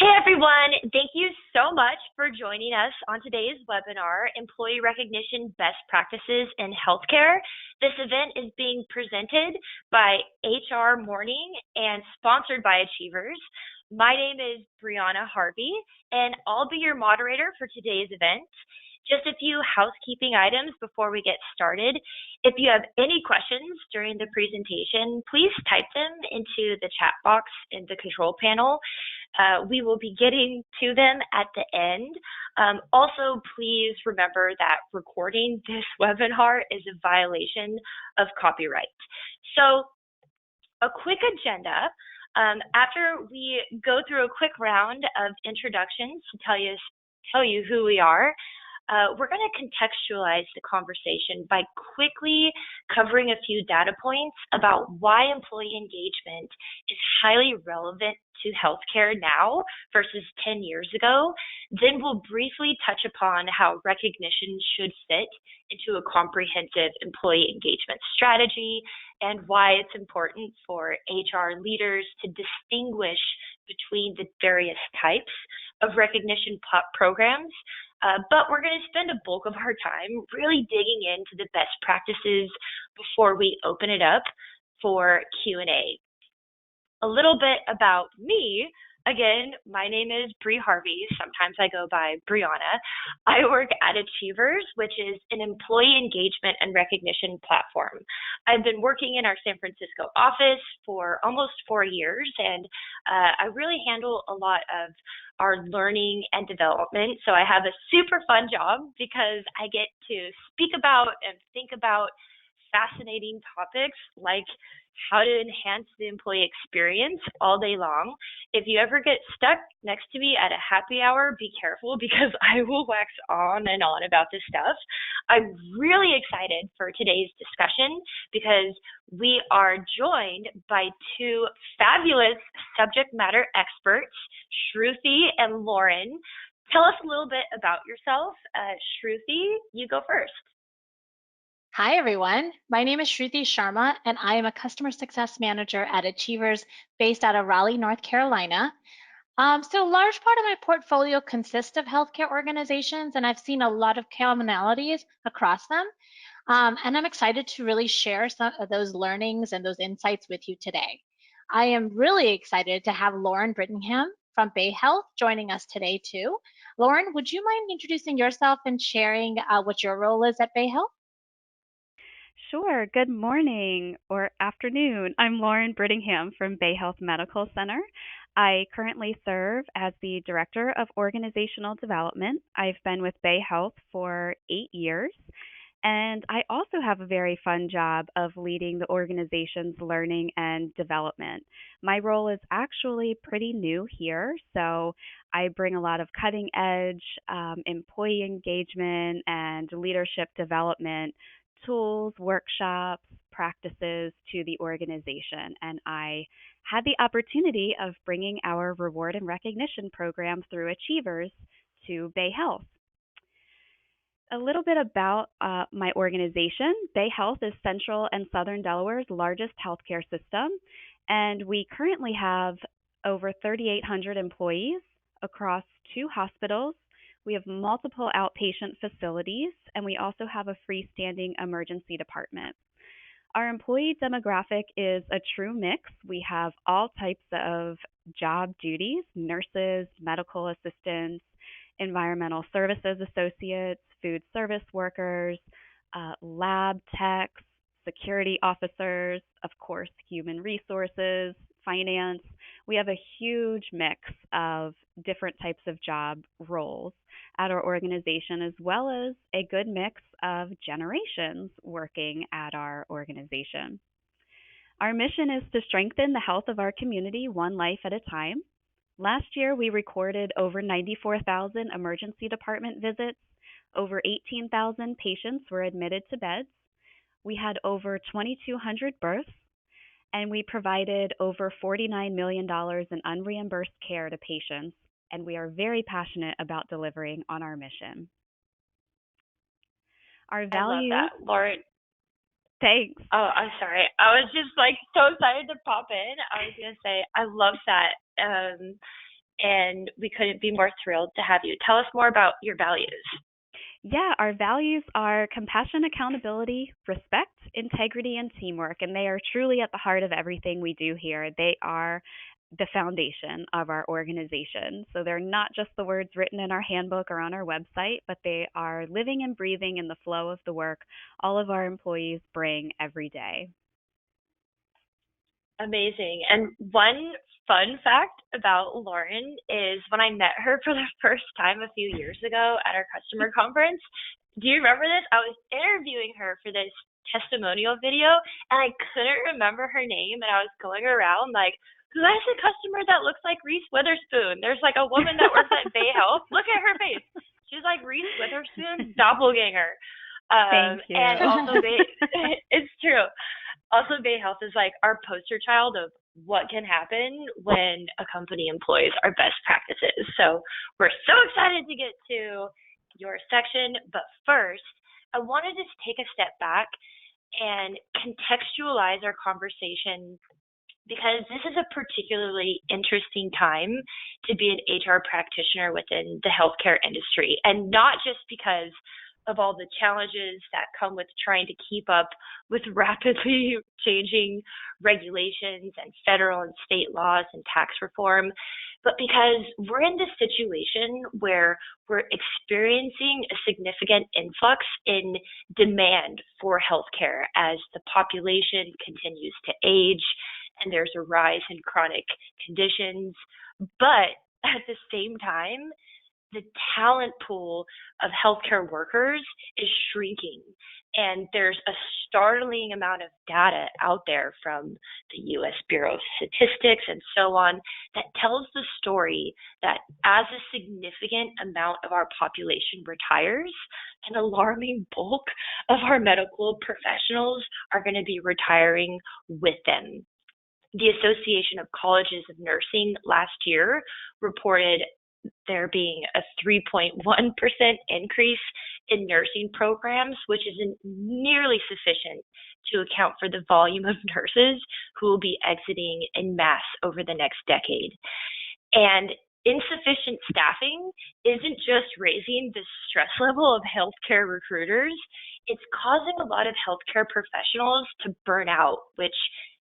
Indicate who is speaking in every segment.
Speaker 1: Hey everyone, thank you so much for joining us on today's webinar, Employee Recognition Best Practices in Healthcare. This event is being presented by HR Morning and sponsored by Achievers. My name is Brianna Harvey, and I'll be your moderator for today's event. Just a few housekeeping items before we get started. If you have any questions during the presentation, please type them into the chat box in the control panel. We will be getting to them at the end. Also, please remember that recording this webinar is a violation of copyright. So, a quick agenda. After we go through a quick round of introductions to tell you who we are, we're going to contextualize the conversation by quickly covering a few data points about why employee engagement is highly relevant to healthcare now versus 10 years ago. Then we'll briefly touch upon how recognition should fit into a comprehensive employee engagement strategy and why it's important for HR leaders to distinguish between the various types of recognition programs. But we're going to spend a bulk of our time really digging into the best practices before we open it up for Q&A. A little bit about me. Again, my name is Bree Harvey. Sometimes I go by Brianna. I work at Achievers, which is an employee engagement and recognition platform. I've been working in our San Francisco office for almost 4 years, and I really handle a lot of our learning and development. So I have a super fun job because I get to speak about and think about fascinating topics like how to enhance the employee experience all day long. If you ever get stuck next to me at a happy hour, be careful because I will wax on and on about this stuff. I'm really excited for today's discussion because we are joined by two fabulous subject matter experts, Shruti and Lauren. Tell us a little bit about yourself. Shruti, you go first.
Speaker 2: Hi, everyone. My name is Shruti Sharma, and I am a Customer Success Manager at Achievers based out of Raleigh, North Carolina. So a large part of my portfolio consists of healthcare organizations, and I've seen a lot of commonalities across them. And I'm excited to really share some of those learnings and those insights with you today. I am really excited to have Lauren Brittingham from Bayhealth joining us today, too. Lauren, would you mind introducing yourself and sharing what your role is at Bayhealth?
Speaker 3: Sure. Good morning or afternoon. I'm Lauren Brittingham from Bayhealth Medical Center. I currently serve as the Director of Organizational Development. I've been with Bayhealth for 8 years, and I also have a very fun job of leading the organization's learning and development. My role is actually pretty new here, so I bring a lot of cutting edge employee engagement and leadership development tools, workshops, practices to the organization. And I had the opportunity of bringing our reward and recognition program through Achievers to Bayhealth. A little bit about my organization. Bayhealth is Central and Southern Delaware's largest healthcare system, and we currently have over 3,800 employees across 2 hospitals. We have multiple outpatient facilities, and we also have a freestanding emergency department. Our employee demographic is a true mix. We have all types of job duties: nurses, medical assistants, environmental services associates, food service workers, lab techs, security officers, of course, human resources, finance. We have a huge mix of different types of job roles at our organization, as well as a good mix of generations working at our organization. Our mission is to strengthen the health of our community one life at a time. Last year, we recorded over 94,000 emergency department visits. Over 18,000 patients were admitted to beds. We had over 2,200 births, and we provided over $49 million in unreimbursed care to patients, and we are very passionate about delivering on our mission. Our values.
Speaker 1: I love that, Lauren.
Speaker 3: Thanks.
Speaker 1: Oh, I'm sorry. I was just like so excited to pop in. I was going to say, I love that. and we couldn't be more thrilled to have you. Tell us more about your values.
Speaker 3: Yeah, our values are compassion, accountability, respect, integrity, and teamwork, and they are truly at the heart of everything we do here. They are the foundation of our organization. So they're not just the words written in our handbook or on our website, but they are living and breathing in the flow of the work all of our employees bring every day.
Speaker 1: Amazing. And one fun fact about Lauren is when I met her for the first time a few years ago at our customer conference, do you remember this? I was interviewing her for this testimonial video and I couldn't remember her name, and I was going around like, who has a customer that looks like Reese Witherspoon? There's like a woman that works at Bay Health. Look at her face. She's like Reese Witherspoon, doppelganger.
Speaker 3: Thank you.
Speaker 1: And also, it's true. Also, Bay Health is like our poster child of what can happen when a company employs our best practices. So we're so excited to get to your section. But first, I wanted to take a step back and contextualize our conversation because this is a particularly interesting time to be an HR practitioner within the healthcare industry. And not just because of all the challenges that come with trying to keep up with rapidly changing regulations and federal and state laws and tax reform, but because we're in this situation where we're experiencing a significant influx in demand for healthcare as the population continues to age and there's a rise in chronic conditions. But at the same time, the talent pool of healthcare workers is shrinking. And there's a startling amount of data out there from the US Bureau of Statistics and so on that tells the story that as a significant amount of our population retires, an alarming bulk of our medical professionals are going to be retiring with them. The Association of Colleges of Nursing last year reported there being a 3.1% increase in nursing programs, which isn't nearly sufficient to account for the volume of nurses who will be exiting en masse over the next decade. And insufficient staffing isn't just raising the stress level of healthcare recruiters, it's causing a lot of healthcare professionals to burn out, which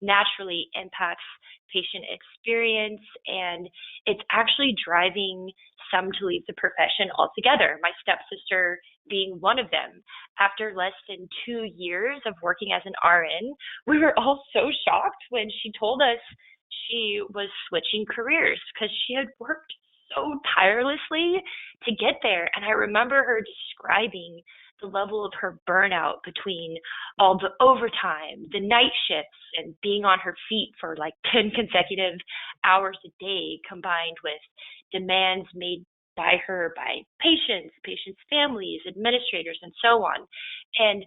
Speaker 1: naturally impacts patient experience, and it's actually driving some to leave the profession altogether. My stepsister being one of them. After less than 2 years of working as an RN, we were all so shocked when she told us she was switching careers because she had worked so tirelessly to get there. And I remember her describing the level of her burnout between all the overtime, the night shifts, and being on her feet for like 10 consecutive hours a day, combined with demands made by her by patients' families, administrators, and so on. And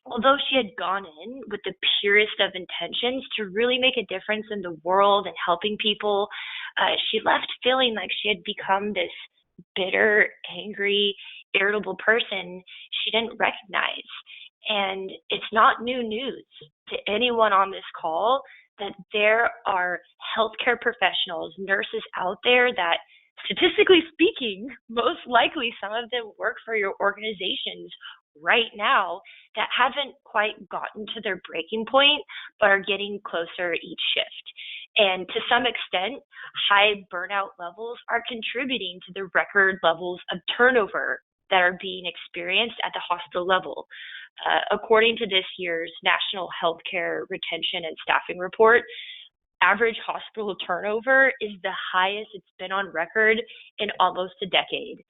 Speaker 1: although she had gone in with the purest of intentions to really make a difference in the world and helping people, she left feeling like she had become this bitter, angry, irritable person she didn't recognize. And it's not new news to anyone on this call that there are healthcare professionals, nurses out there that, statistically speaking, most likely some of them work for your organizations right now that haven't quite gotten to their breaking point, but are getting closer each shift. And to some extent, high burnout levels are contributing to the record levels of turnover that are being experienced at the hospital level. According to this year's National Healthcare Retention and Staffing Report, average hospital turnover is the highest it's been on record in almost a decade.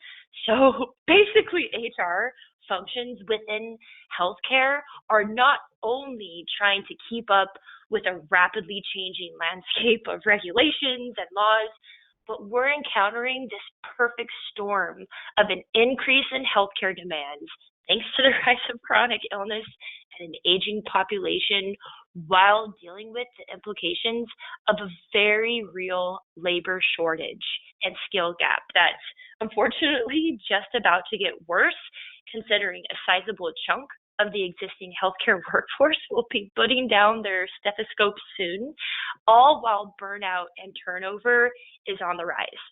Speaker 1: So basically, HR functions within healthcare are not only trying to keep up with a rapidly changing landscape of regulations and laws, but we're encountering this perfect storm of an increase in healthcare demands thanks to the rise of chronic illness and an aging population, while dealing with the implications of a very real labor shortage and skill gap that's unfortunately just about to get worse, considering a sizable chunk of the existing healthcare workforce will be putting down their stethoscopes soon, all while burnout and turnover is on the rise.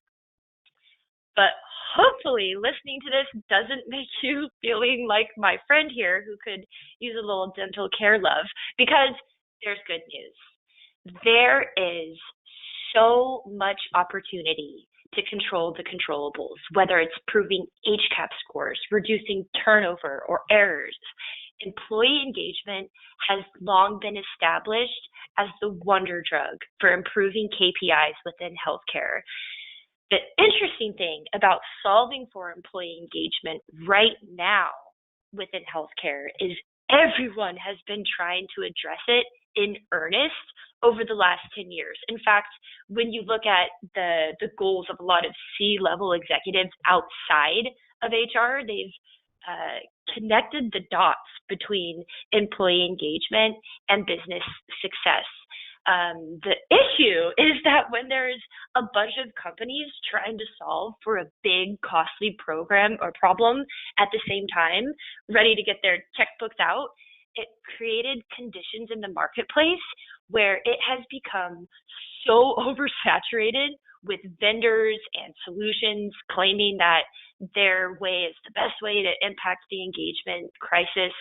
Speaker 1: But hopefully listening to this doesn't make you feeling like my friend here who could use a little dental care love, because there's good news. There is so much opportunity to control the controllables, whether it's improving HCAHPS scores, reducing turnover or errors. Employee engagement has long been established as the wonder drug for improving KPIs within healthcare. The interesting thing about solving for employee engagement right now within healthcare is everyone has been trying to address it in earnest over the last 10 years. In fact, when you look at the goals of a lot of C-level executives outside of HR, they've connected the dots between employee engagement and business success. The issue is that when there's a bunch of companies trying to solve for a big, costly program or problem at the same time, ready to get their checkbooks out, it created conditions in the marketplace where it has become so oversaturated with vendors and solutions claiming that their way is the best way to impact the engagement crisis.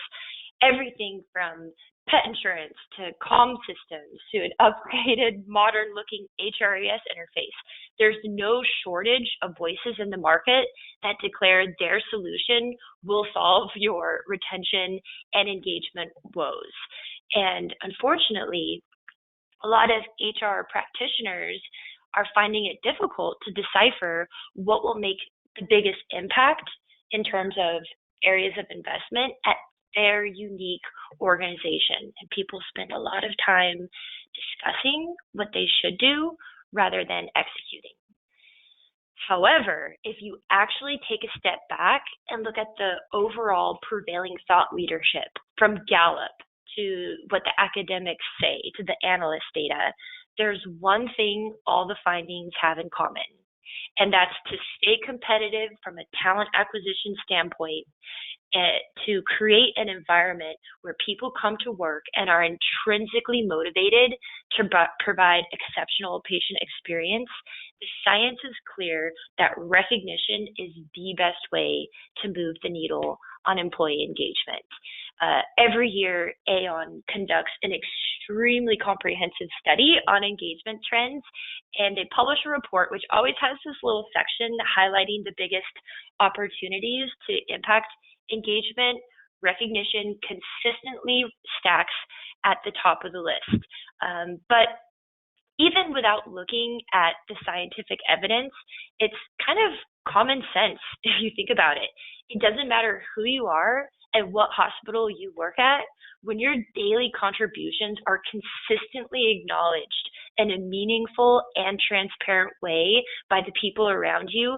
Speaker 1: Everything from pet insurance to comm systems to an upgraded, modern-looking HRIS interface. There's no shortage of voices in the market that declare their solution will solve your retention and engagement woes. And unfortunately, a lot of HR practitioners are finding it difficult to decipher what will make the biggest impact in terms of areas of investment at their unique organization. And people spend a lot of time discussing what they should do rather than executing. However, if you actually take a step back and look at the overall prevailing thought leadership from Gallup to what the academics say to the analyst data, there's one thing all the findings have in common, and that's to stay competitive from a talent acquisition standpoint, to create an environment where people come to work and are intrinsically motivated to provide exceptional patient experience. The science is clear that recognition is the best way to move the needle on employee engagement. Every year, Aon conducts an extremely comprehensive study on engagement trends, and they publish a report which always has this little section highlighting the biggest opportunities to impact engagement. Recognition consistently stacks at the top of the list. But even without looking at the scientific evidence, it's kind of common sense if you think about it. It doesn't matter who you are and what hospital you work at, when your daily contributions are consistently acknowledged in a meaningful and transparent way by the people around you,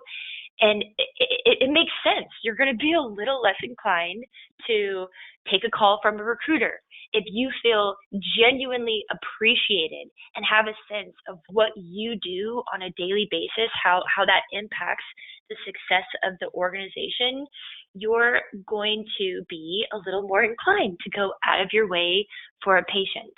Speaker 1: and it makes sense. You're going to be a little less inclined to take a call from a recruiter if you feel genuinely appreciated and have a sense of what you do on a daily basis, how that impacts the success of the organization. You're going to be a little more inclined to go out of your way for a patient.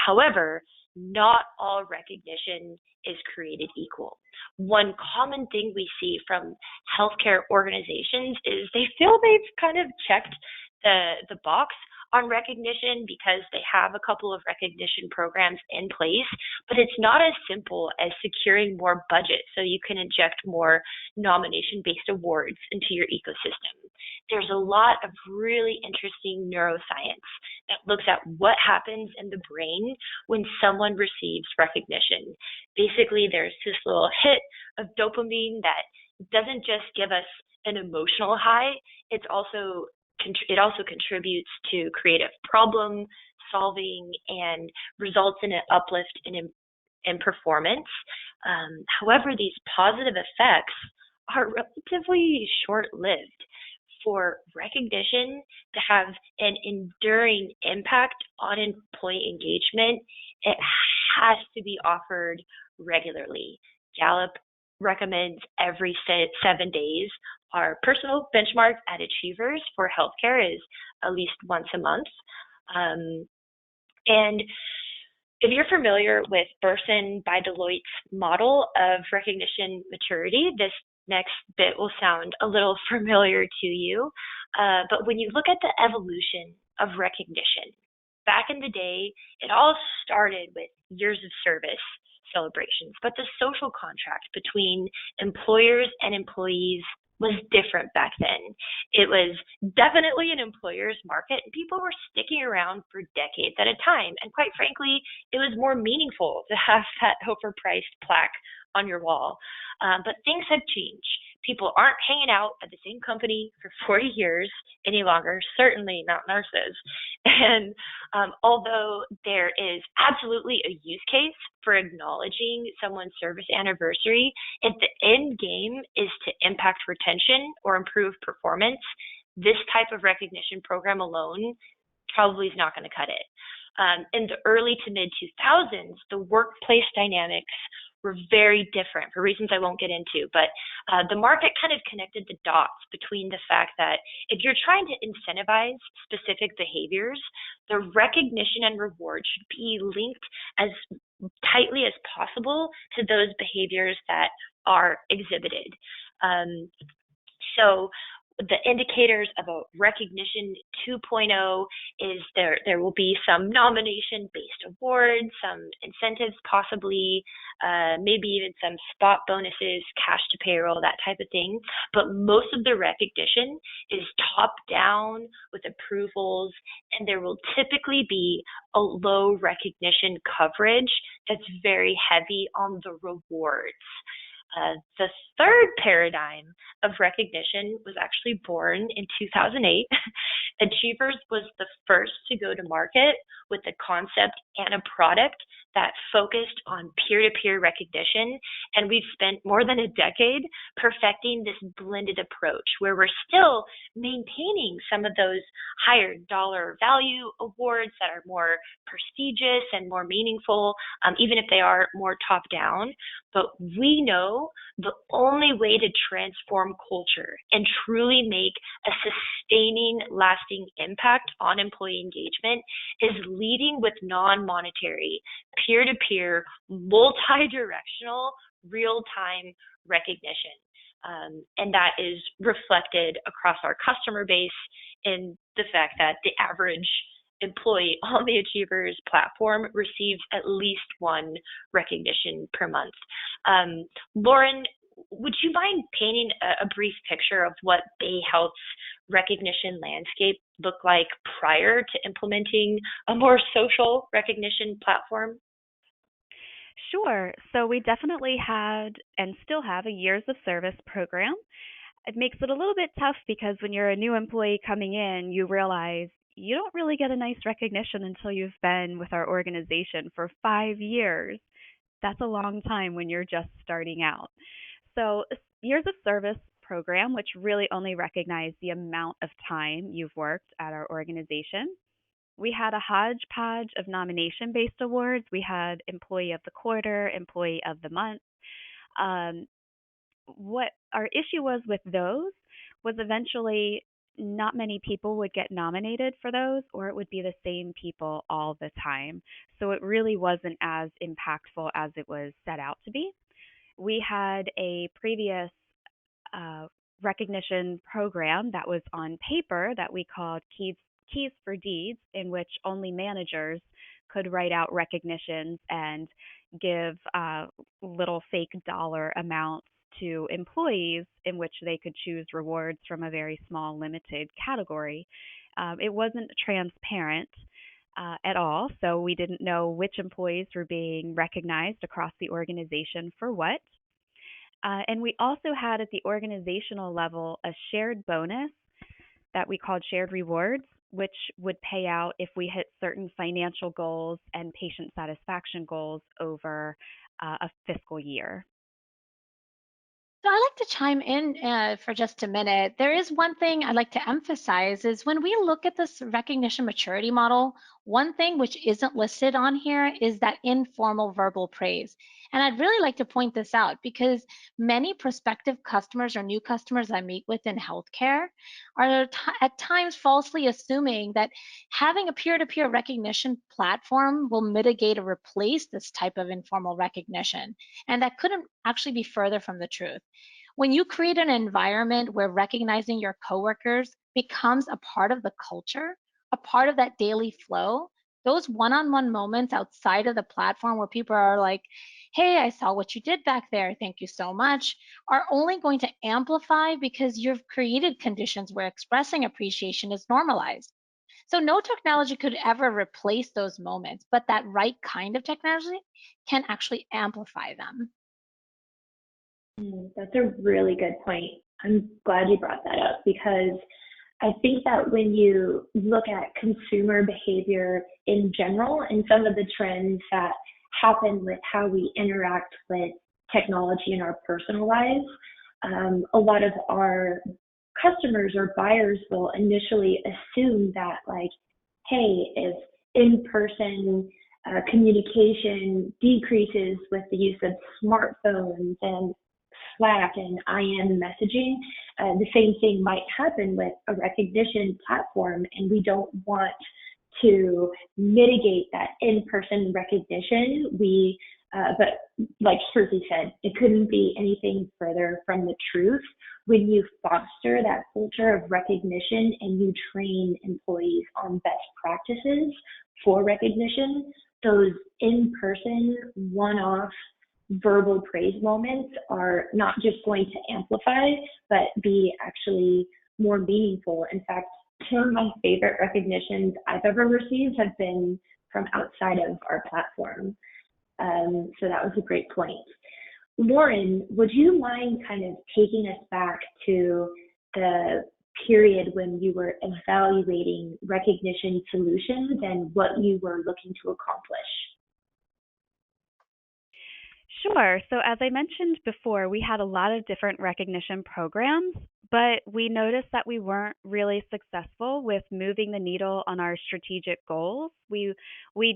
Speaker 1: However, not all recognition is created equal. One common thing we see from healthcare organizations is they feel they've kind of checked the box on recognition because they have a couple of recognition programs in place, but it's not as simple as securing more budget so you can inject more nomination-based awards into your ecosystem. There's a lot of really interesting neuroscience that looks at what happens in the brain when someone receives recognition. Basically, there's this little hit of dopamine that doesn't just give us an emotional high, it also contributes to creative problem solving and results in an uplift in performance. However, these positive effects are relatively short-lived. For recognition to have an enduring impact on employee engagement, it has to be offered regularly. Gallup recommends every 7 days. Our personal benchmark at Achievers for healthcare is at least once a month. Um, and if you're familiar with Bersin by Deloitte's model of recognition maturity, this next bit will sound a little familiar to you. But when you look at the evolution of recognition, back in the day, it all started with years of service celebrations, but the social contract between employers and employees was different back then. It was definitely an employer's market, and people were sticking around for decades at a time. And quite frankly, it was more meaningful to have that overpriced plaque on your wall. But things have changed. People aren't hanging out at the same company for 40 years any longer, certainly not nurses. And although there is absolutely a use case for acknowledging someone's service anniversary, if the end game is to impact retention or improve performance, this type of recognition program alone probably is not going to cut it. In the early to mid 2000s, the workplace dynamics were very different for reasons I won't get into, but the market kind of connected the dots between the fact that if you're trying to incentivize specific behaviors, the recognition and reward should be linked as tightly as possible to those behaviors that are exhibited. So the indicators of a recognition 2.0 is there will be some nomination-based awards, some incentives possibly, maybe even some spot bonuses, cash to payroll, that type of thing. But most of the recognition is top-down with approvals, and there will typically be a low recognition coverage that's very heavy on the rewards. The third paradigm of recognition was actually born in 2008. Achievers was the first to go to market with a concept and a product that focused on peer-to-peer recognition. And we've spent more than a decade perfecting this blended approach where we're still maintaining some of those higher dollar value awards that are more prestigious and more meaningful, even if they are more top-down. But we know the only way to transform culture and truly make a sustaining, lasting impact on employee engagement is leading with non-monetary, peer-to-peer, multi-directional, real-time recognition. And that is reflected across our customer base in the fact that the average employee on the Achievers platform receives at least one recognition per month. Lauren, would you mind painting a brief picture of what Bay Health's recognition landscape looked like prior to implementing a more social recognition platform?
Speaker 3: Sure. So we definitely had and still have a years of service program. It makes it a little bit tough because when you're a new employee coming in, you realize you don't really get a nice recognition until you've been with our organization for 5 years. That's a long time when you're just starting out. So, years of service program, which really only recognize the amount of time you've worked at our organization. We had a hodgepodge of nomination based awards. We had Employee of the Quarter, Employee of the Month. Um, what our issue was with those was eventually not many people would get nominated for those, or it would be the same people all the time. So it really wasn't as impactful as it was set out to be. We had a previous uh, recognition program that was on paper that we called Keys for Deeds, in which only managers could write out recognitions and give little fake dollar amounts to employees in which they could choose rewards from a very small limited category. It wasn't transparent at all, so we didn't know which employees were being recognized across the organization for what. And we also had at the organizational level a shared bonus that we called shared rewards, which would pay out if we hit certain financial goals and patient satisfaction goals over a fiscal year.
Speaker 2: So I like to chime in for just a minute. There is one thing I'd like to emphasize is when we look at this recognition maturity model, one thing which isn't listed on here is that informal verbal praise. And I'd really like to point this out because many prospective customers or new customers I meet with in healthcare are at times falsely assuming that having a peer-to-peer recognition platform will mitigate or replace this type of informal recognition. And that couldn't actually be further from the truth. When you create an environment where recognizing your coworkers becomes a part of the culture, a part of that daily flow, those one-on-one moments outside of the platform where people are like, hey, I saw what you did back there, thank you so much, are only going to amplify because you've created conditions where expressing appreciation is normalized. So no technology could ever replace those moments, but that right kind of technology can actually amplify them.
Speaker 1: That's a really good point. I'm glad you brought that up because I think that when you look at consumer behavior in general and some of the trends that happen with how we interact with technology in our personal lives, a lot of our customers or buyers will initially assume that, like, hey, if in-person communication decreases with the use of smartphones and Slack and IM messaging, the same thing might happen with a recognition platform, and we don't want to mitigate that in-person recognition. But like Shruti said, it couldn't be anything further from the truth. When you foster that culture of recognition and you train employees on best practices for recognition, those in-person one-off verbal praise moments are not just going to amplify, but be actually more meaningful. In fact, some of my favorite recognitions I've ever received have been from outside of our platform. So that was a great point. Lauren, would you mind kind of taking us back to the period when you were evaluating recognition solutions and what you were looking to accomplish?
Speaker 3: Sure. So, as I mentioned before, we had a lot of different recognition programs, but we noticed that we weren't really successful with moving the needle on our strategic goals. We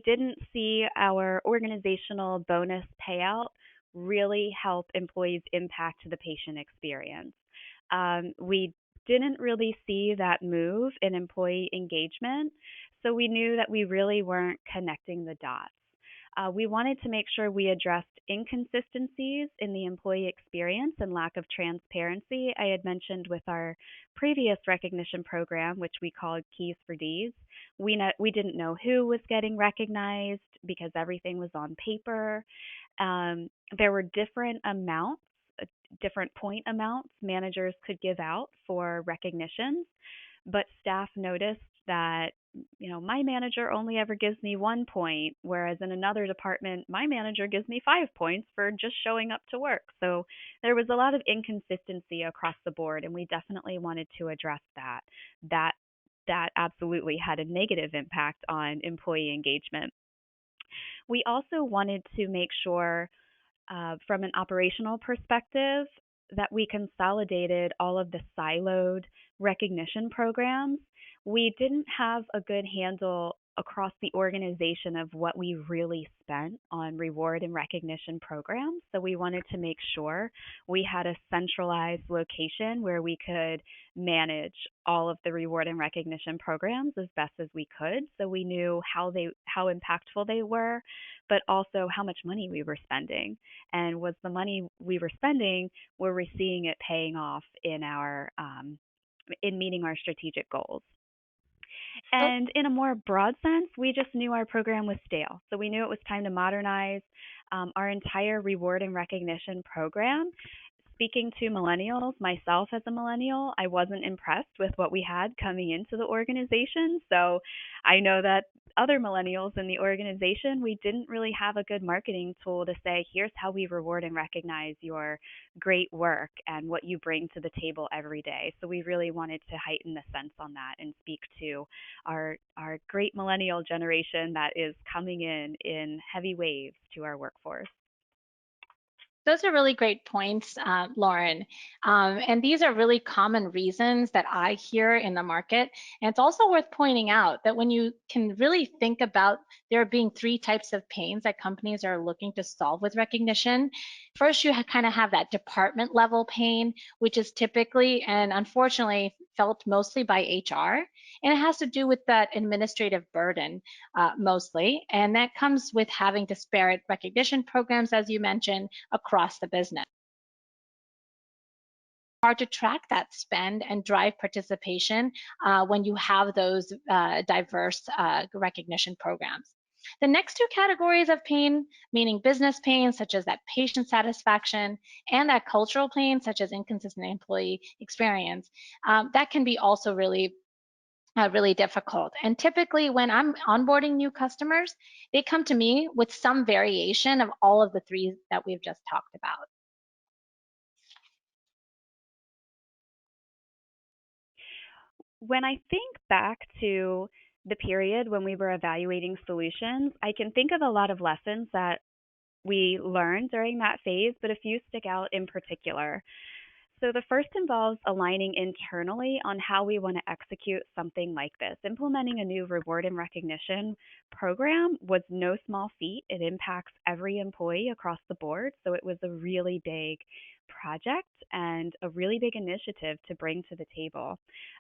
Speaker 3: didn't see our organizational bonus payout really help employees impact the patient experience. We didn't really see that move in employee engagement, so we knew that we really weren't connecting the dots. We wanted to make sure we addressed inconsistencies in the employee experience and lack of transparency. I had mentioned with our previous recognition program, which we called Keys for Ds, we didn't know who was getting recognized because everything was on paper. There were different amounts, different point amounts managers could give out for recognitions, but staff noticed that, my manager only ever gives me 1 point, whereas in another department my manager gives me 5 points for just showing up to work. So there was a lot of inconsistency across the board, and we definitely wanted to address that. That that absolutely had a negative impact on employee engagement. We also wanted to make sure, from an operational perspective, that we consolidated all of the siloed recognition programs. We didn't have a good handle across the organization of what we really spent on reward and recognition programs. So we wanted to make sure we had a centralized location where we could manage all of the reward and recognition programs as best as we could. So we knew how impactful they were, but also how much money we were spending. And was the money we were spending, were we seeing it paying off in our in meeting our strategic goals?
Speaker 2: So
Speaker 3: And in a more broad sense, we just knew our program was stale. So we knew it was time to modernize our entire reward and recognition program. Speaking to millennials, myself as a millennial, I wasn't impressed with what we had coming into the organization. So I know that other millennials in the organization, we didn't really have a good marketing tool to say, here's how we reward and recognize your great work and what you bring to the table every day. So we really wanted to heighten the sense on that and speak to our great millennial generation that is coming in heavy waves to our workforce.
Speaker 2: Those are really great points, Lauren. And these are really common reasons that I hear in the market. And it's also worth pointing out that when you can really think about there being three types of pains that companies are looking to solve with recognition. First, you kind of have that department level pain, which is typically and unfortunately felt mostly by HR. And it has to do with that administrative burden mostly. And that comes with having disparate recognition programs, as you mentioned, across the business. Hard to track that spend and drive participation when you have those diverse recognition programs. The next two categories of pain, meaning business pain, such as that patient satisfaction, and that cultural pain, such as inconsistent employee experience, that can be also really difficult. And typically when I'm onboarding new customers, they come to me with some variation of all of the three that we've just talked about.
Speaker 3: When I think back to the period when we were evaluating solutions, I can think of a lot of lessons that we learned during that phase, but a few stick out in particular. So the first involves aligning internally on how we want to execute something like this. Implementing a new reward and recognition program was no small feat. It impacts every employee across the board. So it was a really big project and a really big initiative to bring to the table.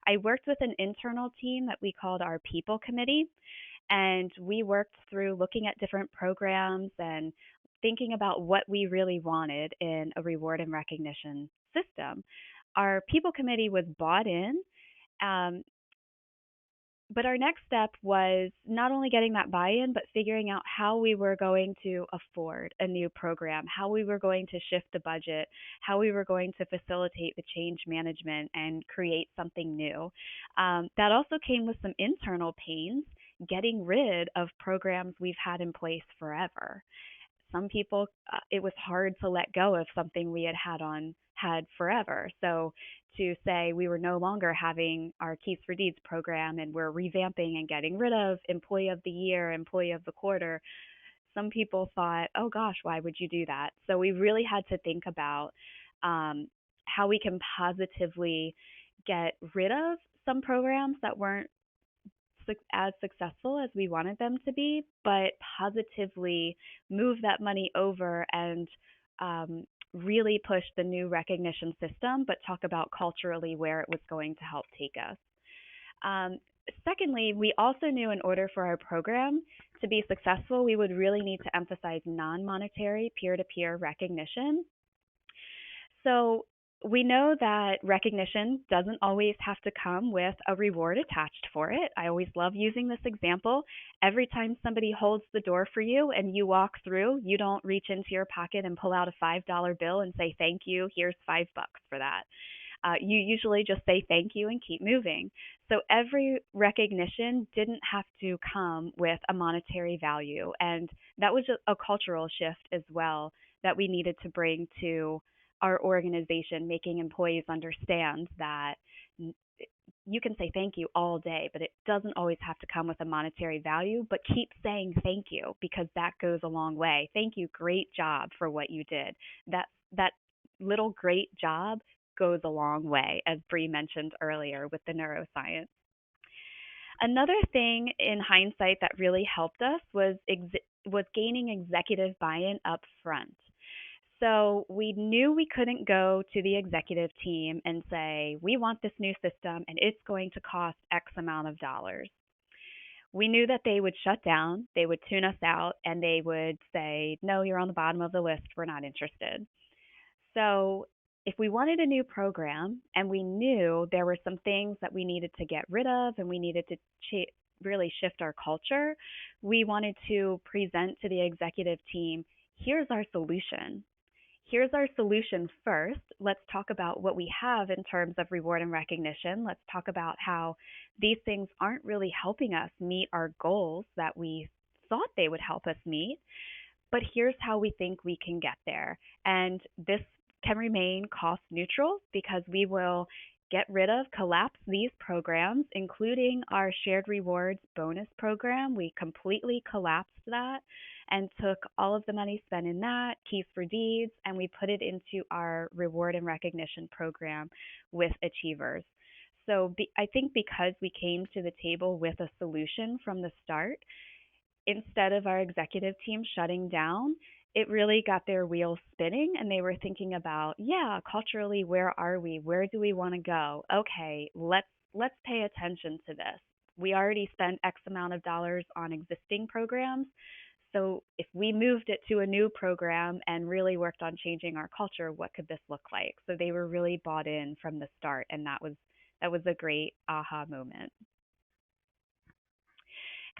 Speaker 3: I worked with an internal team that we called our people committee, and we worked through looking at different programs and thinking about what we really wanted in a reward and recognition system. Our people committee was bought in, um, but our next step was not only getting that buy in, but figuring out how we were going to afford a new program, how we were going to shift the budget, how we were going to facilitate the change management and create something new. That also came with some internal pains, getting rid of programs we've had in place forever. Some people, it was hard to let go of something we had forever. So to say we were no longer having our Keys for Deeds program and we're revamping and getting rid of Employee of the Year, Employee of the Quarter, some people thought, oh gosh, why would you do that? So we really had to think about how we can positively get rid of some programs that weren't as successful as we wanted them to be, but positively move that money over and really push the new recognition system, but talk about culturally where it was going to help take us. Secondly, we also knew in order for our program to be successful, we would really need to emphasize non-monetary peer-to-peer recognition. So we know that recognition doesn't always have to come with a reward attached for it. I always love using this example. Every time somebody holds the door for you and you walk through, you don't reach into your pocket and pull out a $5 bill and say, thank you, here's $5 for that. You usually just say thank you and keep moving. So every recognition didn't have to come with a monetary value. And that was a cultural shift as well that we needed to bring to our organization, making employees understand that you can say thank you all day, but it doesn't always have to come with a monetary value, but keep saying thank you because that goes a long way. Thank you, great job for what you did. That little great job goes a long way, as Bree mentioned earlier with the neuroscience. Another thing in hindsight that really helped us was gaining executive buy-in up front. So we knew we couldn't go to the executive team and say, we want this new system and it's going to cost X amount of dollars. We knew that they would shut down, they would tune us out, and they would say, no, you're on the bottom of the list, we're not interested. So if we wanted a new program and we knew there were some things that we needed to get rid of and we needed to really shift our culture, we wanted to present to the executive team, here's our solution. Here's our solution first. Let's talk about what we have in terms of reward and recognition. Let's talk about how these things aren't really helping us meet our goals that we thought they would help us meet, but here's how we think we can get there. And this can remain cost neutral because we will get rid of, collapse these programs, including our shared rewards bonus program. We completely collapsed that and took all of the money spent in that, Keys for Deeds, and we put it into our reward and recognition program with Achievers. So I think because we came to the table with a solution from the start, instead of our executive team shutting down, it really got their wheels spinning and they were thinking about, yeah, culturally, where are we? Where do we want to go? Okay, let's pay attention to this. We already spent X amount of dollars on existing programs. So if we moved it to a new program and really worked on changing our culture, what could this look like? So they were really bought in from the start, and that was a great aha moment.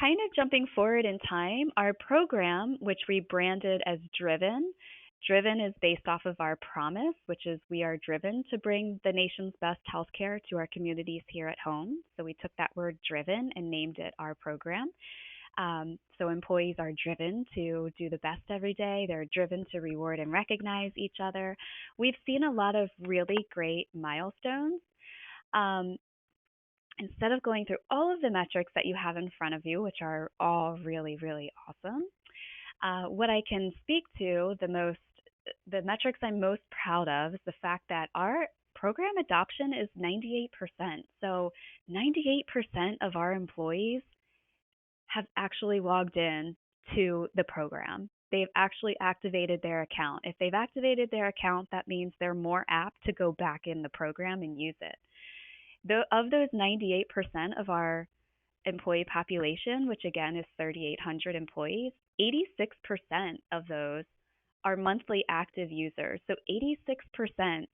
Speaker 3: Kind of jumping forward in time, our program, which we branded as Driven, Driven is based off of our promise, which is we are driven to bring the nation's best healthcare to our communities here at home. So we took that word driven and named it our program. So employees are driven to do the best every day. They're driven to reward and recognize each other. We've seen a lot of really great milestones. Um, Instead of going through all of the metrics that you have in front of you, which are all really, really awesome, what I can speak to the metrics I'm most proud of is the fact that our program adoption is 98%. So 98% of our employees have actually logged in to the program. They've actually activated their account. If they've activated their account, that means they're more apt to go back in the program and use it. Of those 98% of our employee population, which again is 3,800 employees, 86% of those are monthly active users. So 86%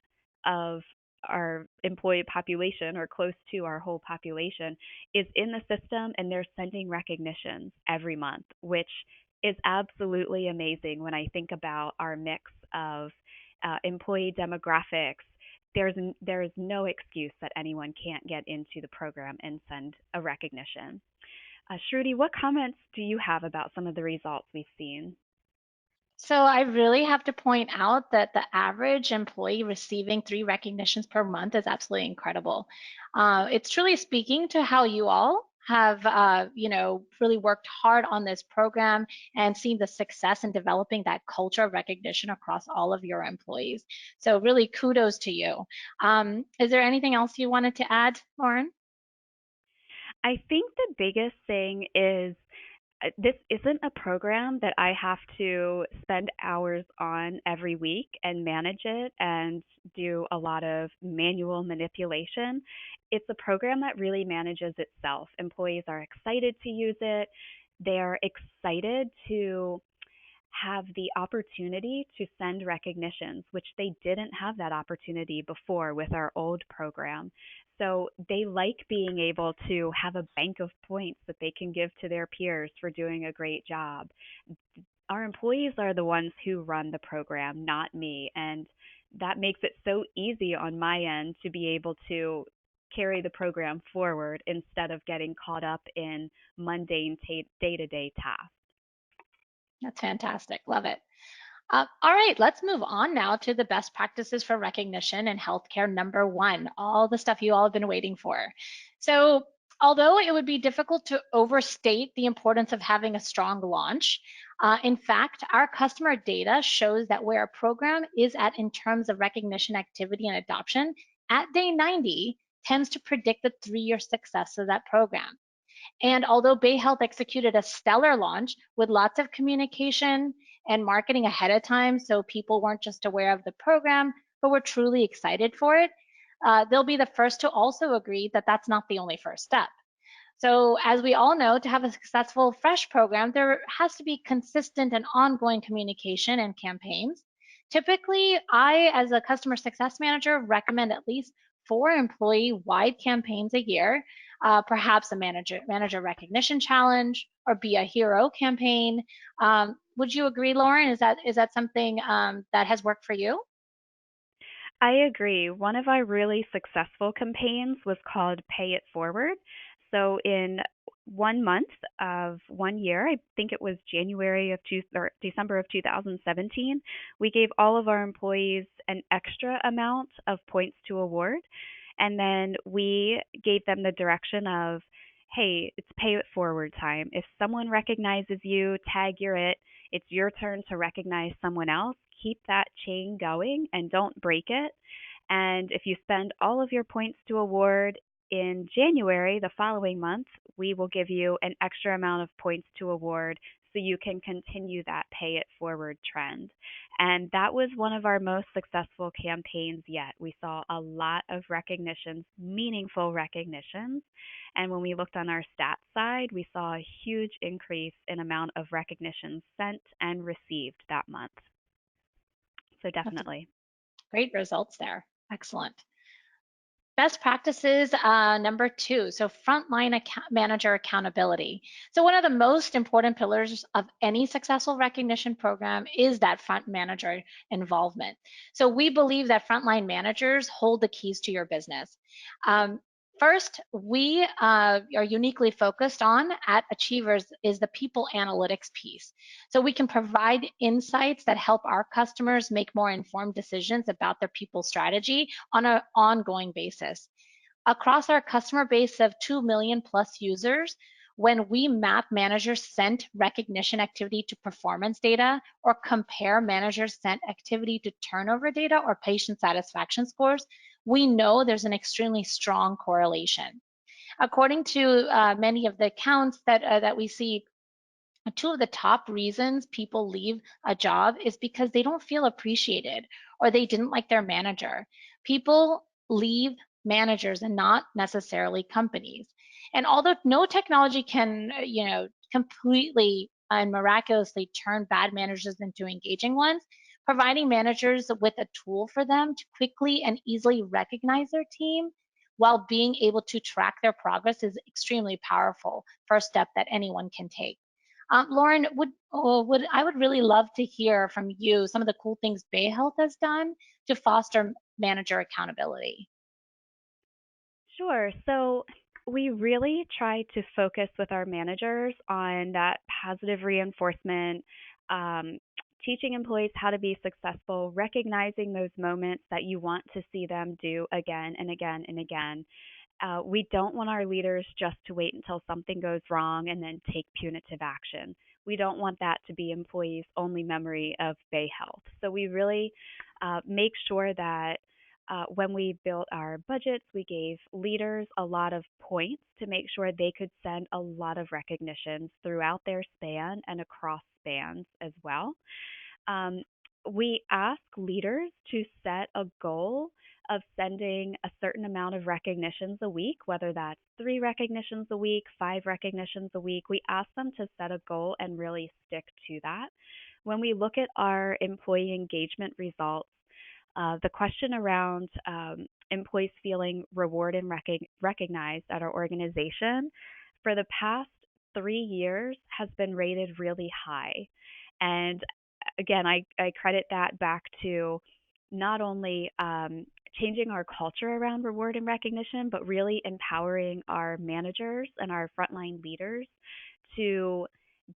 Speaker 3: of our employee population, or close to our whole population, is in the system and they're sending recognitions every month, which is absolutely amazing when I think about our mix of employee demographics. There is no excuse that anyone can't get into the program and send a recognition. Shruti, what comments do you have about some of the results we've seen?
Speaker 2: So I really have to point out that the average employee receiving 3 recognitions per month is absolutely incredible. It's truly speaking to how you all have, really worked hard on this program and seen the success in developing that culture of recognition across all of your employees. So really kudos to you. Is there anything else you wanted to add, Lauren?
Speaker 3: I think the biggest thing is this isn't a program that I have to spend hours on every week and manage it and do a lot of manual manipulation. It's a program that really manages itself. Employees are excited to use it. They're excited to have the opportunity to send recognitions, which they didn't have that opportunity before with our old program. So they like being able to have a bank of points that they can give to their peers for doing a great job. Our employees are the ones who run the program, not me. And that makes it so easy on my end to be able to carry the program forward instead of getting caught up in mundane day to day tasks.
Speaker 2: That's fantastic. Love it. All right, let's move on now to the best practices for recognition in healthcare number 1, all the stuff you all have been waiting for. So although it would be difficult to overstate the importance of having a strong launch, in fact, our customer data shows that where a program is at in terms of recognition activity and adoption at day 90 tends to predict the 3-year success of that program. And although Bay Health executed a stellar launch with lots of communication and marketing ahead of time, so people weren't just aware of the program, but were truly excited for it, they'll be the first to also agree that that's not the only first step. So as we all know, to have a successful FRESH program, there has to be consistent and ongoing communication and campaigns. Typically, I, as a customer success manager, recommend at least 4 employee-wide campaigns a year, perhaps a manager recognition challenge or Be a Hero campaign. Would you agree, Lauren? Is that something that has worked for you?
Speaker 3: I agree. One of our really successful campaigns was called Pay It Forward. So in 1 month of 1 year, I think it was December of 2017, we gave all of our employees an extra amount of points to award. And then we gave them the direction of, hey, it's pay it forward time. If someone recognizes you, tag your it. It's your turn to recognize someone else. Keep that chain going and don't break it. And if you spend all of your points to award in January, the following month, we will give you an extra amount of points to award so you can continue that pay it forward trend. And that was one of our most successful campaigns yet. We saw a lot of recognitions, meaningful recognitions. And when we looked on our stats side, we saw a huge increase in amount of recognitions sent and received that month. So
Speaker 2: That's a
Speaker 3: definitely.
Speaker 2: great results there. Excellent. Best practices, number 2, so frontline manager accountability. So one of the most important pillars of any successful recognition program is that front manager involvement. So we believe that frontline managers hold the keys to your business. First, we are uniquely focused on at Achievers is the people analytics piece. So we can provide insights that help our customers make more informed decisions about their people strategy on an ongoing basis. Across our customer base of 2 million plus users, when we map managers sent recognition activity to performance data or compare managers sent activity to turnover data or patient satisfaction scores, we know there's an extremely strong correlation. According to many of the accounts that we see, 2 of the top reasons people leave a job is because they don't feel appreciated or they didn't like their manager. People leave managers and not necessarily companies. And although no technology can, completely and miraculously turn bad managers into engaging ones, providing managers with a tool for them to quickly and easily recognize their team while being able to track their progress is extremely powerful first step that anyone can take. Lauren, I would really love to hear from you some of the cool things Bay Health has done to foster manager accountability.
Speaker 3: Sure. So we really try to focus with our managers on that positive reinforcement, um, teaching employees how to be successful, recognizing those moments that you want to see them do again and again and again. We don't want our leaders just to wait until something goes wrong and then take punitive action. We don't want that to be employees' only memory of Bay Health. So we really make sure that when we built our budgets, we gave leaders a lot of points to make sure they could send a lot of recognitions throughout their span and across spans as well. Um, we ask leaders to set a goal of sending a certain amount of recognitions a week, whether that's 3 recognitions a week, 5 recognitions a week. We ask them to set a goal and really stick to that. When we look at our employee engagement results, the question around employees feeling rewarded and recognized at our organization for the past 3 years has been rated really high. And again, I credit that back to not only changing our culture around reward and recognition, but really empowering our managers and our frontline leaders to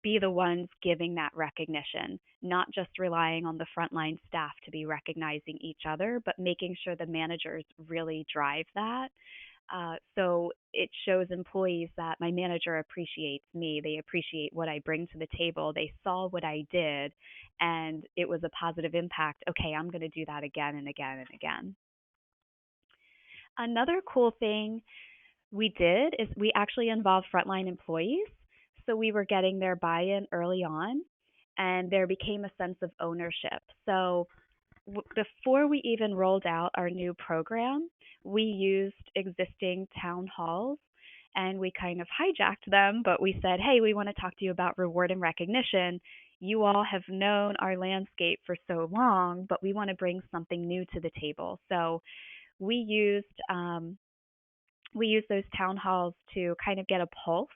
Speaker 3: be the ones giving that recognition, not just relying on the frontline staff to be recognizing each other, but making sure the managers really drive that. So it shows employees that my manager appreciates me. They appreciate what I bring to the table. They saw what I did, and it was a positive impact. Okay, I'm going to do that again and again and again. Another cool thing we did is we actually involved frontline employees. So we were getting their buy in early on, and there became a sense of ownership. So before we even rolled out our new program, we used existing town halls and we kind of hijacked them, but we said, hey, we want to talk to you about reward and recognition. You all have known our landscape for so long, but we want to bring something new to the table. So we used we use those town halls to kind of get a pulse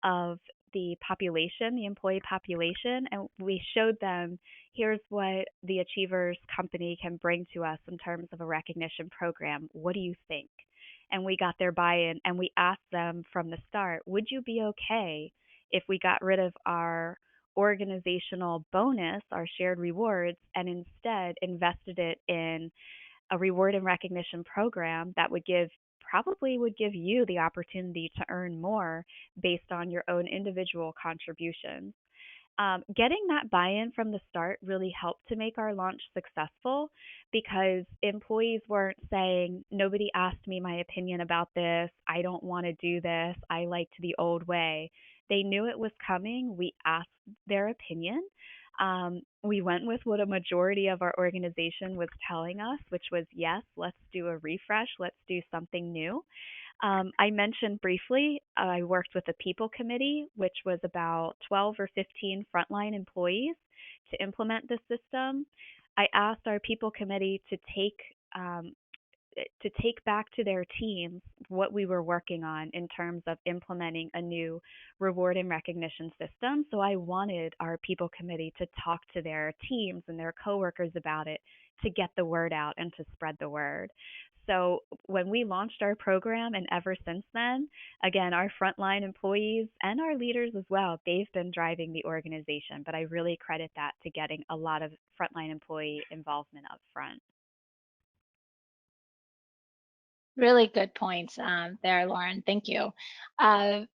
Speaker 3: of the population, the employee population, and we showed them here's what the Achievers company can bring to us in terms of a recognition program. What do you think? And we got their buy in and we asked them from the start, would you be okay if we got rid of our organizational bonus, our shared rewards, and instead invested it in a reward and recognition program that would give you the opportunity to earn more based on your own individual contributions. Getting that buy-in from the start really helped to make our launch successful because employees weren't saying, nobody asked me my opinion about this, I don't want to do this, I liked the old way. They knew it was coming. We asked their opinion. We went with what a majority of our organization was telling us, which was yes, let's do a refresh, let's do something new. I mentioned briefly, I worked with a people committee, which was about 12 or 15 frontline employees to implement the system. I asked our people committee um, to take back to their teams what we were working on in terms of implementing a new reward and recognition system. So I wanted our people committee to talk to their teams and their coworkers about it to get the word out and to spread the word. So when we launched our program and ever since then, again, our frontline employees and our leaders as well, they've been driving the organization, but I really credit that to getting a lot of frontline employee involvement up front.
Speaker 2: Really good points there, Lauren. Thank you.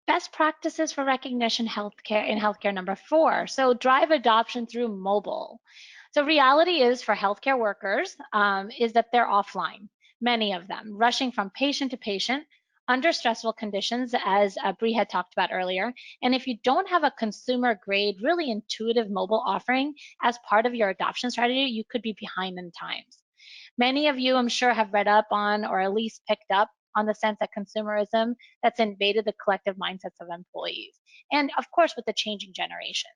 Speaker 2: Best practices for recognition healthcare in healthcare number 4. So drive adoption through mobile. So reality is for healthcare workers is that they're offline, many of them, rushing from patient to patient under stressful conditions, as Bree had talked about earlier. And if you don't have a consumer grade, really intuitive mobile offering as part of your adoption strategy, you could be behind in times. Many of you, I'm sure, have read up on or at least picked up on the sense that consumerism that's invaded the collective mindsets of employees, and of course, with the changing generation.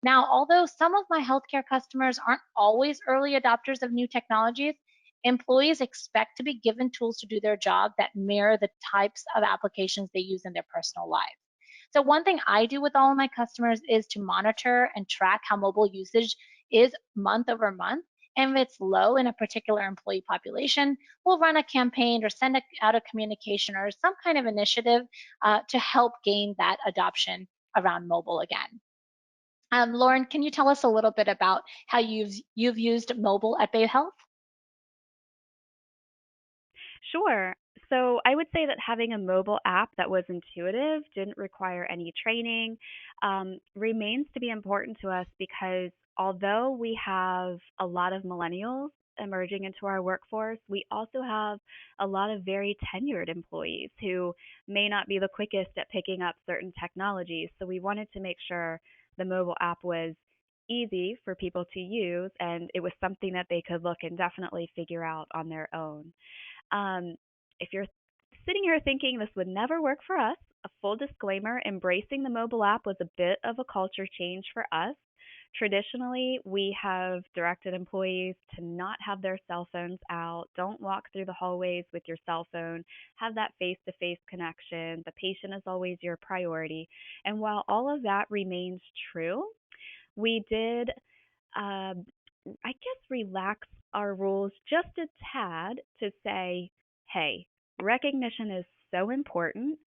Speaker 2: Now, although some of my healthcare customers aren't always early adopters of new technologies, employees expect to be given tools to do their job that mirror the types of applications they use in their personal lives. So one thing I do with all of my customers is to monitor and track how mobile usage is month over month. And if it's low in a particular employee population, we'll run a campaign or send out a communication or some kind of initiative to help gain that adoption around mobile again. Lauren, can you tell us a little bit about how you've used mobile at Bay Health?
Speaker 3: Sure. So I would say that having a mobile app that was intuitive, didn't require any training, remains to be important to us because although we have a lot of millennials emerging into our workforce, we also have a lot of very tenured employees who may not be the quickest at picking up certain technologies. So we wanted to make sure the mobile app was easy for people to use and it was something that they could look and definitely figure out on their own. Um, if you're sitting here thinking this would never work for us, a full disclaimer, embracing the mobile app was a bit of a culture change for us. Traditionally, we have directed employees to not have their cell phones out. Don't walk through the hallways with your cell phone. Have that face to face connection. The patient is always your priority. And while all of that remains true, we did I guess, relax our rules just a tad to say, hey, recognition is so important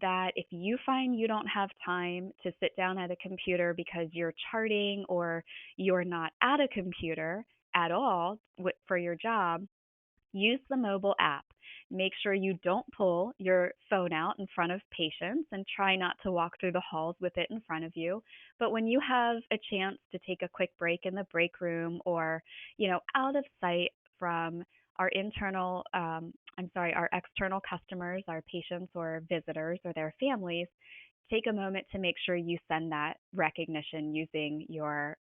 Speaker 3: that if you find you don't have time to sit down at a computer because you're charting or you're not at a computer at all for your job, use the mobile app. Make sure you don't pull your phone out in front of patients and try not to walk through the halls with it in front of you. But when you have a chance to take a quick break in the break room or, out of sight from our external customers, our patients or visitors or their families, take a moment to make sure you send that recognition using your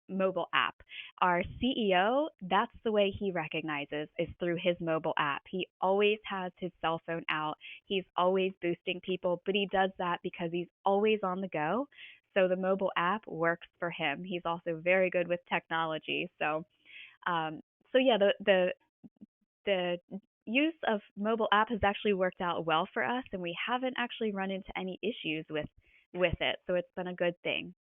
Speaker 3: mobile app. Our CEO, that's the way he recognizes is through his mobile app. He always has his cell phone out. He's always boosting people, but he does that because he's always on the go. So the mobile app works for him. He's also very good with technology. So yeah, the use of mobile app has actually worked out well for us, and we haven't actually run into any issues with it. So it's been a good thing.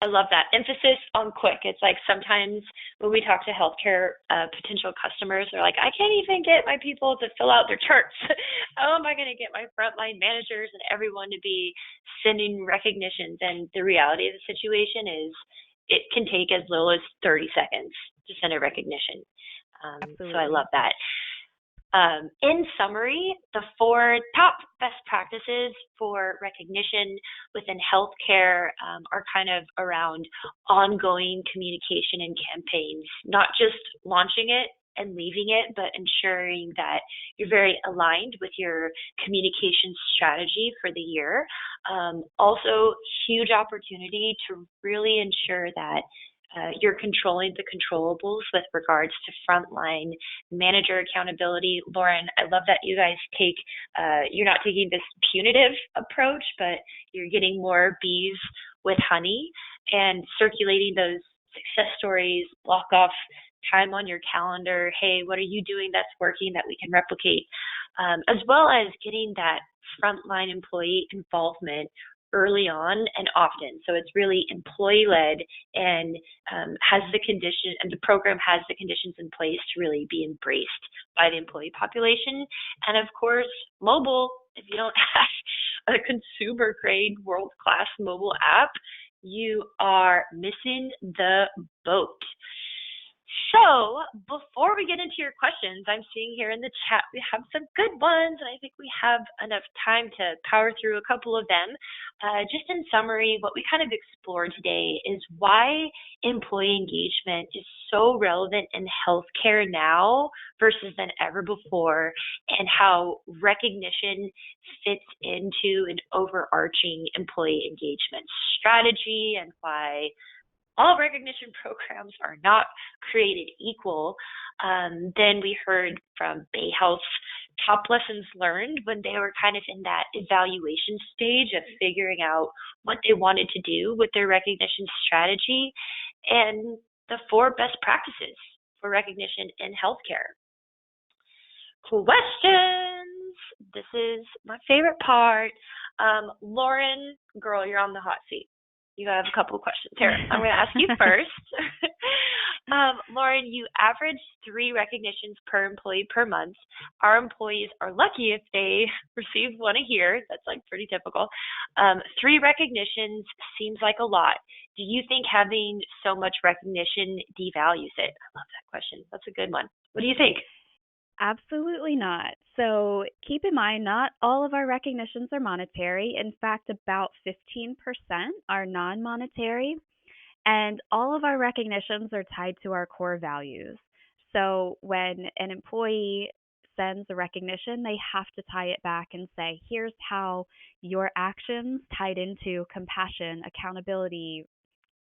Speaker 1: I love that emphasis on quick. It's like sometimes when we talk to healthcare potential customers, they're like, I can't even get my people to fill out their charts. How am I going to get my frontline managers and everyone to be sending recognitions? And the reality of the situation is it can take as little as 30 seconds to send a recognition. So I love that. In summary, the 4 top best practices for recognition within healthcare are kind of around ongoing communication and campaigns, not just launching it and leaving it, but ensuring that you're very aligned with your communication strategy for the year. Also, huge opportunity to really ensure that you're controlling the controllables with regards to frontline manager accountability. Lauren, I love that you guys you're not taking this punitive approach, but you're getting more bees with honey and circulating those success stories, block off time on your calendar. Hey, what are you doing that's working that we can replicate? As well as getting that frontline employee involvement early on and often. So it's really employee led and has the condition, and the program has the conditions in place to really be embraced by the employee population. And of course, mobile. If you don't have a consumer grade world class mobile app, you are missing the boat. So before we get into your questions, I'm seeing here in the chat we have some good ones, and I think we have enough time to power through a couple of them. Just in summary, what we kind of explored today is why employee engagement is so relevant in healthcare now versus than ever before, and how recognition fits into an overarching employee engagement strategy, and why all recognition programs are not created equal. Then we heard from BayHealth's top lessons learned when they were kind of in that evaluation stage of figuring out what they wanted to do with their recognition strategy, and the 4 best practices for recognition in healthcare. Questions. This is my favorite part. Lauren, girl, you're on the hot seat. You have a couple of questions here. I'm going to ask you first. Lauren, you average 3 recognitions per employee per month. Our employees are lucky if they receive one a year. That's like pretty typical. 3 recognitions seems like a lot. Do you think having so much recognition devalues it? I love that question. That's a good one. What do you think?
Speaker 3: Absolutely not. So keep in mind, not all of our recognitions are monetary. In fact, about 15% are non monetary. And all of our recognitions are tied to our core values. So when an employee sends a recognition, they have to tie it back and say, here's how your actions tied into compassion, accountability,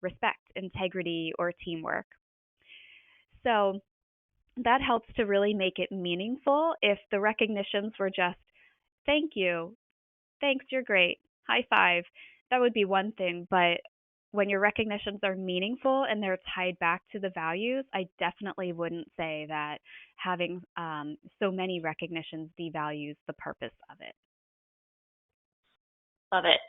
Speaker 3: respect, integrity, or teamwork. So that helps to really make it meaningful. If the recognitions were just, thank you, thanks, you're great, high five, that would be one thing. But when your recognitions are meaningful and they're tied back to the values, I definitely wouldn't say that having so many recognitions devalues the purpose of it.
Speaker 1: Love it.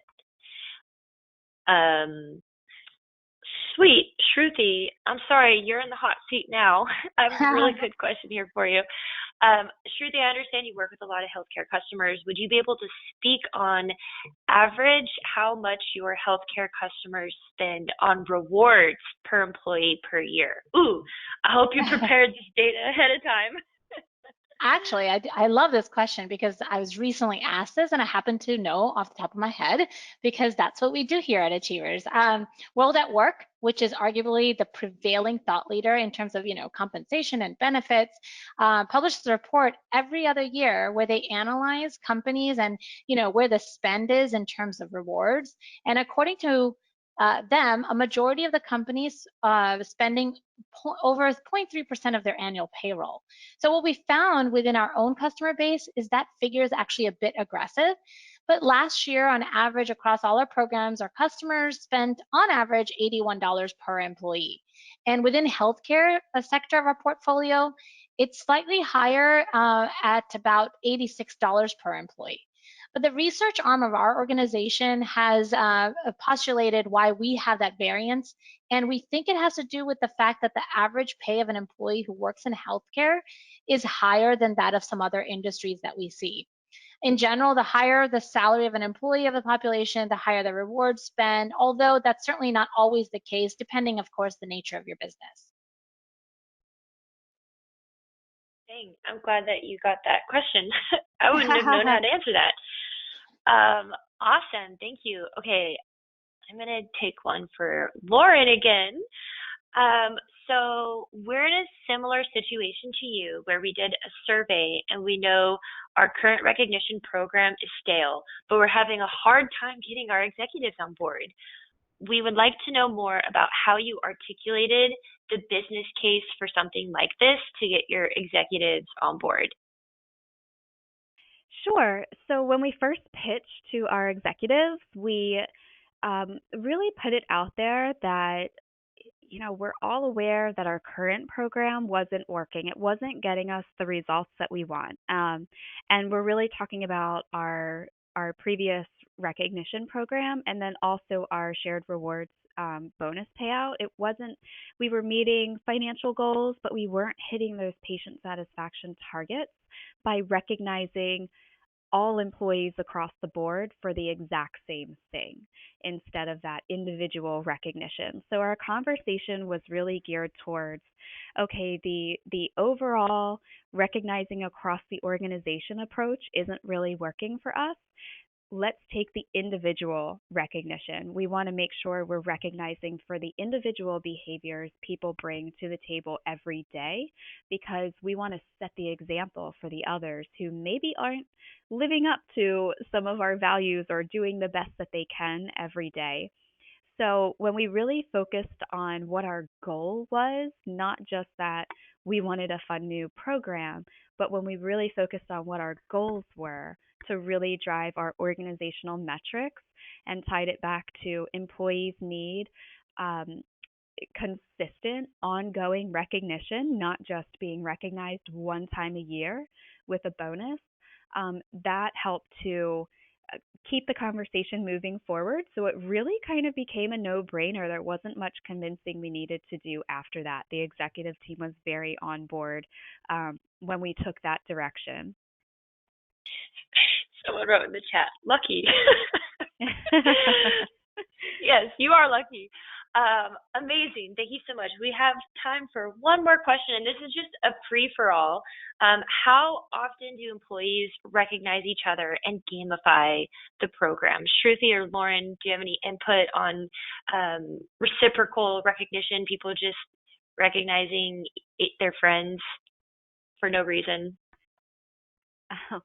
Speaker 1: Sweet. Shruti, I'm sorry, you're in the hot seat now. I have a really good question here for you. Shruti, I understand you work with a lot of healthcare customers. Would you be able to speak on average how much your healthcare customers spend on rewards per employee per year? Ooh, I hope you prepared this data ahead of time.
Speaker 2: Actually, I love this question because I was recently asked this and I happen to know off the top of my head because that's what we do here at Achievers. World at Work, which is arguably the prevailing thought leader in terms of compensation and benefits, publishes a report every other year where they analyze companies and where the spend is in terms of rewards. And according to them, a majority of the companies spending over 0.3% of their annual payroll. So what we found within our own customer base is that figure is actually a bit aggressive. But last year, on average, across all our programs, our customers spent on average $81 per employee. And within healthcare, a sector of our portfolio, it's slightly higher at about $86 per employee. But the research arm of our organization has postulated why we have that variance. And we think it has to do with the fact that the average pay of an employee who works in healthcare is higher than that of some other industries that we see. In general, the higher the salary of an employee of the population, the higher the reward spend, although that's certainly not always the case, depending, of course, the nature of your business.
Speaker 1: Dang, I'm glad that you got that question. I wouldn't have known how to answer that. Awesome. Thank you. Okay, I'm going to take one for Lauren again. Um, so we're in a similar situation to you where we did a survey and we know our current recognition program is stale, but we're having a hard time getting our executives on board. We would like to know more about how you articulated the business case for something like this to get your executives on board.
Speaker 3: Sure. So when we first pitched to our executives, we really put it out there that, we're all aware that our current program wasn't working. It wasn't getting us the results that we want. And we're really talking about our previous recognition program and then also our shared rewards bonus payout. It wasn't, we were meeting financial goals, but we weren't hitting those patient satisfaction targets by recognizing all employees across the board for the exact same thing instead of that individual recognition. So our conversation was really geared towards, okay, the overall recognizing across the organization approach isn't really working for us. Let's take the individual recognition. We want to make sure we're recognizing for the individual behaviors people bring to the table every day because we want to set the example for the others who maybe aren't living up to some of our values or doing the best that they can every day. So when we really focused on what our goal was, not just that we wanted a fun new program, but when we really focused on what our goals were to really drive our organizational metrics and tied it back to employees need um, consistent, ongoing recognition, not just being recognized one time a year with a bonus, that helped to keep the conversation moving forward. So it really kind of became a no brainer. There wasn't much convincing we needed to do after that. The executive team was very on board when we took that direction.
Speaker 1: Someone wrote in the chat, lucky. Yes, you are lucky. Amazing. Thank you so much. We have time for one more question, and this is just a free-for-all. How often do employees recognize each other and gamify the program? Shruti or Lauren, do you have any input on reciprocal recognition, people just recognizing their friends for no reason?
Speaker 3: Oh.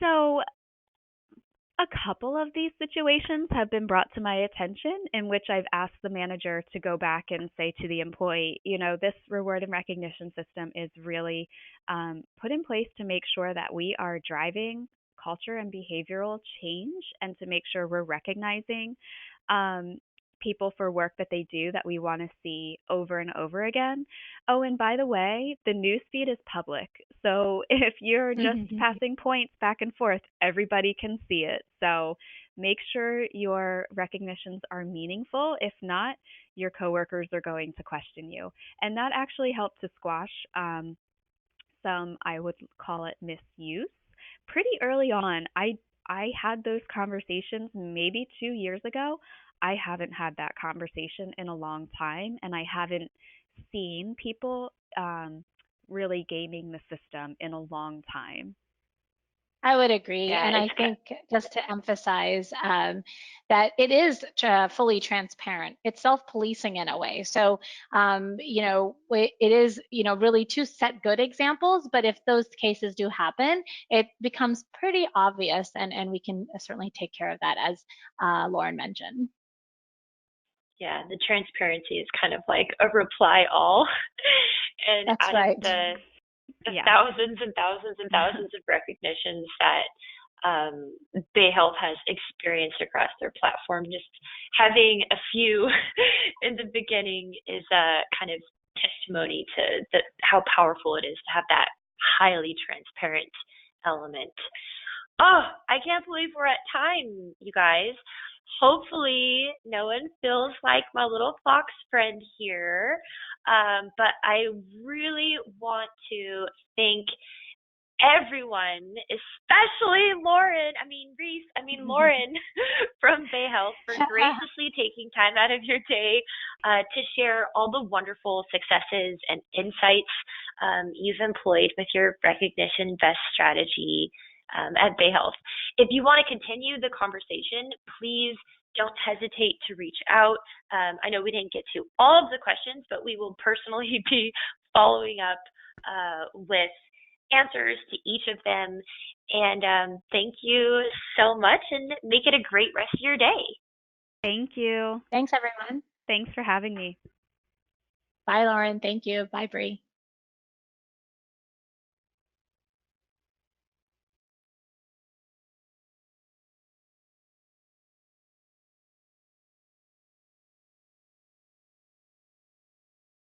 Speaker 3: So a couple of these situations have been brought to my attention in which I've asked the manager to go back and say to the employee, this reward and recognition system is really put in place to make sure that we are driving culture and behavioral change and to make sure we're recognizing um, people for work that they do that we want to see over and over again. Oh, and by the way, the newsfeed is public. So if you're just passing points back and forth, everybody can see it. So make sure your recognitions are meaningful. If not, your coworkers are going to question you. And that actually helped to squash some, I would call it misuse. Pretty early on, I had those conversations maybe 2 years ago. I haven't had that conversation in a long time, and I haven't seen people really gaming the system in a long time.
Speaker 2: I would agree.
Speaker 1: Yeah,
Speaker 2: and I think just to emphasize that it is fully transparent. It's self-policing in a way. So, it is, really to set good examples. But if those cases do happen, it becomes pretty obvious. And we can certainly take care of that, as Lauren mentioned.
Speaker 1: Yeah, the transparency is kind of like a reply all. And
Speaker 2: That's
Speaker 1: out
Speaker 2: right.
Speaker 1: of the thousands and thousands and thousands of recognitions that Bay Health has experienced across their platform, just having a few in the beginning is a kind of testimony to how powerful it is to have that highly transparent element. Oh, I can't believe we're at time, you guys. Hopefully, no one feels like my little fox friend here. But I really want to thank everyone, especially Lauren from Bay Health for graciously taking time out of your day to share all the wonderful successes and insights you've employed with your recognition best strategy at Bay Health. If you want to continue the conversation, please don't hesitate to reach out. I know we didn't get to all of the questions, but we will personally be following up with answers to each of them. And thank you so much and make it a great rest of your day.
Speaker 3: Thank you.
Speaker 2: Thanks, everyone.
Speaker 3: Thanks for having me.
Speaker 2: Bye, Lauren. Thank you. Bye, Bree.